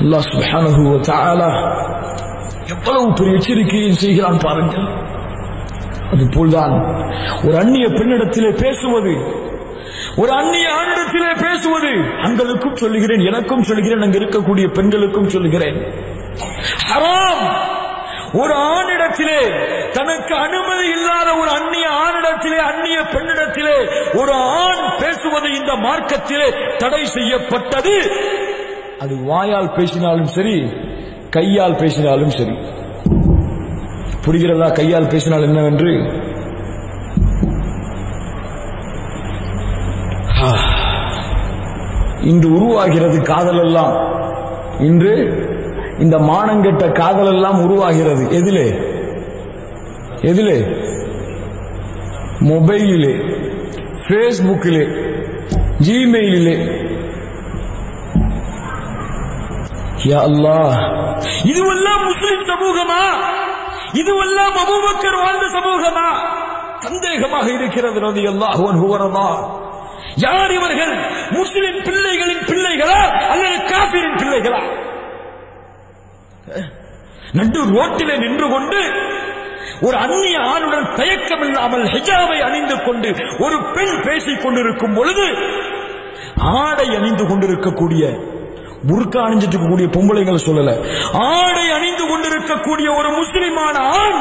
அல்லாஹ் சுப்ஹானஹு வ தஆலா எவ்வளவு பெரிய எச்சரிக்கையை செய்கிறான் பாருங்கள். அதுபோல்தான் ஒரு அந்நிய பெண்ணிடத்திலே பேசுவது, ஒரு அந்நிய ஆணிடத்திலே பேசுவது, ஆண்களுக்கும் சொல்லுகிறேன், எனக்கும் சொல்லுகிறேன், அங்கு இருக்கக்கூடிய பெண்களுக்கும் சொல்லுகிறேன், ஹராம். ஒரு ஆணிடத்திலே தனக்கு அனுமதி இல்லாத ஒரு அந்நிய ஆணிடத்திலே, அந்நிய பெண்ணிடத்திலே ஒரு ஆண் பேசுவது இந்த மார்க்கத்திலே தடை செய்யப்பட்டது. அது வாயால் பேசினாலும் சரி, கையால் பேசினாலும் சரி. புரிகிறதா? கையால் பேசினால் என்னவென்று? இன்று உருவாகிறது காதல் எல்லாம். இன்று இந்த மானங்கெட்ட காதல் எல்லாம் உருவாகிறது. எதிலே? எதிலே? மொபைலிலே, பேஸ்புக்கிலே, ஜிமெயிலிலே. யா அல்லாஹ், இதுவெல்லாம் முஸ்லிம் சமூகமா? இதுவெல்லாம் அபூபக்கர் வாழ்ந்த சமூகமா? சந்தேகமாக இருக்கிறது. ரலியல்லாஹு அன்ஹு வரதா. யார் இவர்கள்? முஸ்லிம் பிள்ளைகளின் பிள்ளைகளா அல்லது காஃபிரின் பிள்ளைகளா? நடு ரோட்டிலே நின்று கொண்டு ஒரு அந்நிய ஆணுடன் தயக்கமில்லாமல் ஹிஜாபை அணிந்து கொண்டு ஒரு பெண் பேசிக் கொண்டிருக்கும் பொழுது, ஆடை அணிந்து கொண்டிருக்கக்கூடிய, புர்கா அணிஞ்சிட்டு இருக்கக்கூடிய பொம்பளைங்களை சொல்லல, ஆடை அணிந்து கொண்டிருக்கக்கூடிய ஒரு முஸ்லிமான ஆண்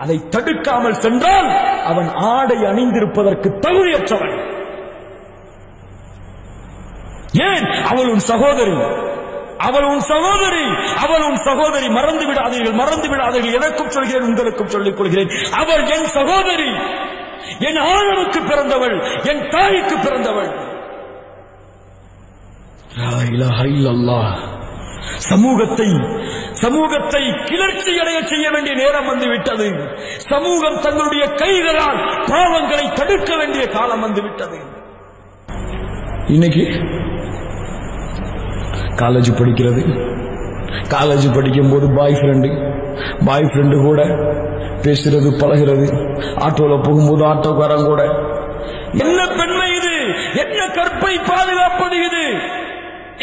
அதை தடுக்காமல் சென்றால் அவன் ஆடை அணிந்திருப்பதற்கு தகுதியற்றவன். ஏன்? அவள் உன் சகோதரி, அவள் உன் சகோதரி, அவள் உன் சகோதரி. மறந்து விடாதீர்கள், மறந்து விடாதீர்கள். எனக்கும் சொல்கிறேன், உங்களுக்கும் சொல்லிக் கொள்கிறேன். அவள் என் சகோதரி, என் ஆணவனுக்கு பிறந்தவள், என் தாய்க்கு பிறந்தவள். லா இலாஹ இல்லல்லாஹ். சமூகத்தை கிளர்ச்சி அடைய செய்ய வேண்டிய நேரம் வந்துவிட்டது. சமூகம் தங்களுடைய கைகளால் பாவங்களை தடுக்க வேண்டிய காலம் வந்துவிட்டது. இன்னைக்கு காலேஜ் படிக்கிறது, காலேஜ் படிக்கும் போது பாய் ஃப்ரெண்டு கூட பேசுறது, பழகிறது. ஆட்டோல போகும்போது ஆட்டோக்காரன் கூட. என்ன பெண்மை இது? என்ன கற்பை பாதுகாப்பது இது?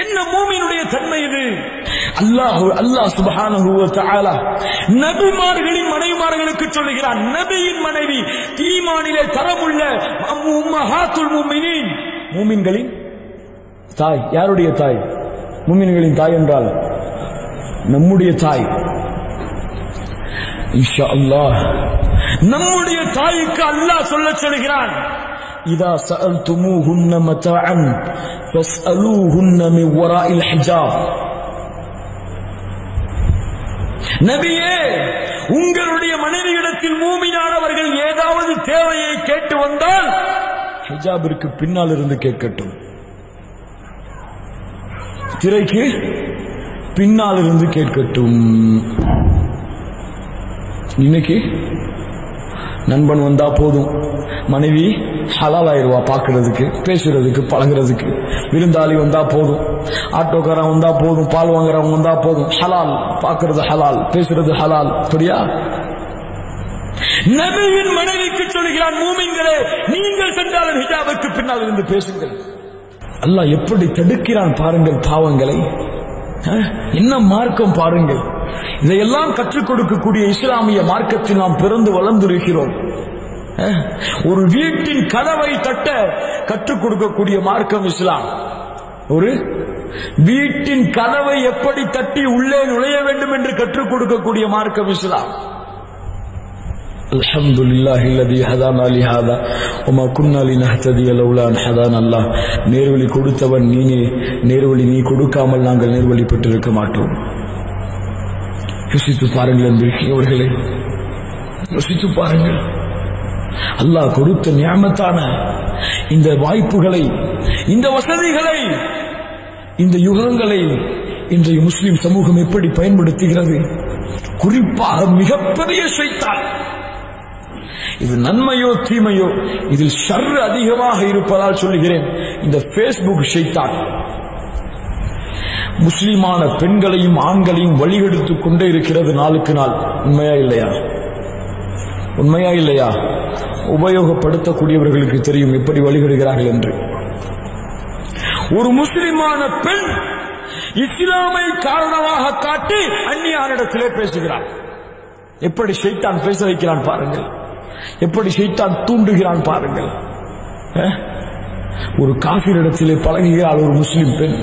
என்ன மூமினுடைய தன்மை இது? அல்லாஹ் சுப்ஹானஹு வ தஆலா நபிமார்களின் மனைவிமார்களுக்கு சொல்லுகிறான். நபியின் மனைவி ஈமானிலே தரமுள்ள உம்மஹாத்துல் முஃமினீன், மூமின்களின் தாய். யாருடைய தாய்? மூமின்களின் தாய் என்றால் நம்முடைய தாய். இன்ஷா அல்லாஹ் நம்முடைய தாய்க்கு அல்லாஹ் சொல்லச் சொல்கிறான், இதா சஅல்துமூஹுன்ன மதாஅன் ஃபஸ்அலூஹுன்ன மின் வராஇல் ஹிஜாப். நபியே, உங்களுடைய மனைவியிடத்தில் மூமினானவர்கள் ஏதாவது தேவையை கேட்டு வந்தால் ஹிஜாபிற்கு பின்னால் இருந்து கேட்கட்டும், திரைக்கு பின்னால் இருந்து கேட்கட்டும். இன்னைக்கு நண்பன் வந்தா போதும், மனைவி ஹலால் ஆயிடுவா, பார்க்கறதுக்கு, பேசுறதுக்கு, பழகிறதுக்கு. விருந்தாளி வந்தா போதும், ஆட்டோக்காரன் வந்தா போதும், பால் வாங்குறவங்க வந்தா போதும், ஹலால், பார்க்கறது ஹலால், பேசுறது ஹலால். சரியா? நபியின் மனைவிக்கு சொல்கிறான், மூமின்களே, நீங்கள் சென்றாலும் ஹிஜாபுக்கு பின்னால் இருந்து பேசுங்கள். அல்லாஹ் எப்படி தடுக்கிறான் பாருங்கள் பாவங்களை. என்ன மார்க்கம் பாருங்கள். இதையெல்லாம் கற்றுக் கொடுக்கக்கூடிய இஸ்லாமிய மார்க்கத்தில் நாம் பிறந்து வளர்ந்திருக்கிறோம். ஒரு வீட்டின் கதவை தட்ட கற்றுக் கொடுக்கக்கூடிய மார்க்கம் இஸ்லாம். ஒரு வீட்டின் கதவை எப்படி தட்டி உள்ளே நுழைய வேண்டும் என்று கற்றுக் கொடுக்கக்கூடிய மார்க்கம் இஸ்லாம். அல்ஹம்துலில்லாஹி அல்லதி ஹதானா லிஹாதா வமா குன்னா லினஹ்ததிய லௌலா அன் ஹதானா அல்லாஹ். நேர்வழி கொடுத்தவன் நீனே, நேர்வழி நீ கொடுக்காமல் நாங்கள் நேர்வழி பெற்றிருக்க மாட்டோம். யோசித்து பாருங்கள் அன்பிற்குரியவர்களே, யோசித்து பாருங்கள். அல்லாஹ் கொடுத்த நியாமத்தான இந்த வாய்ப்புகளை, இந்த வசதிகளை, இந்த யுகங்களை இன்றைய முஸ்லிம் சமூகம் எப்படி பயன்படுத்துகிறது? குறிப்பாக மிகப்பெரிய ஷைத்தான். இது நன்மையோ தீமையோ, இதில் ஷர் அதிகமாக இருப்பதால் சொல்லுகிறேன். இந்த பேஸ்புக் ஷைத்தான் முஸ்லிமான பெண்களையும் ஆண்களையும் வழிகெடுத்துக் கொண்டே இருக்கிறது நாளுக்கு நாள். உண்மையா இல்லையா? உண்மையா இல்லையா? உபயோகப்படுத்தக்கூடியவர்களுக்கு தெரியும் எப்படி வழிகெடுகிறார்கள் என்று. ஒரு முஸ்லிமான பெண் இஸ்லாமை காரணமாக காட்டி அந்நிய ஆணிடத்திலே பேசுகிறான். எப்படி ஷைத்தான் பேச வைக்கிறான் பாருங்கள், எப்படி ஷைத்தான் தூண்டுகிறான் பாருங்கள். ஒரு காஃபிரிடத்திலே பழகுகிறாள் ஒரு முஸ்லிம் பெண்,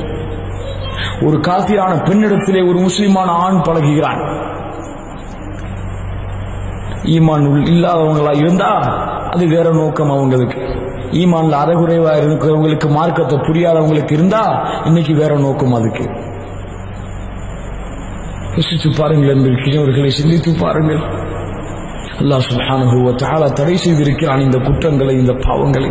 ஒரு காஃபிரான பெண்ணிடத்திலே ஒரு முஸ்லிமான ஆண் பழகுகிறான். ஈமான் இல்லாதவங்களா இருந்தா அது வேற நோக்கம் அவங்களுக்கு. ஈமான்ல அறகுறைவா இருக்கிறவங்களுக்கு, மார்க்கத்தை புரியாதவங்களுக்கு இருந்தா இன்னைக்கு வேற நோக்கம். அதுக்கு யோசித்து பாருங்கள் என்பவர்களை சிந்தித்து பாருங்கள். அல்லாஹ் சுப்ஹானஹு வ தஆலா தடை செய்திருக்கிறான் இந்த குற்றங்களை, இந்த பாவங்களை.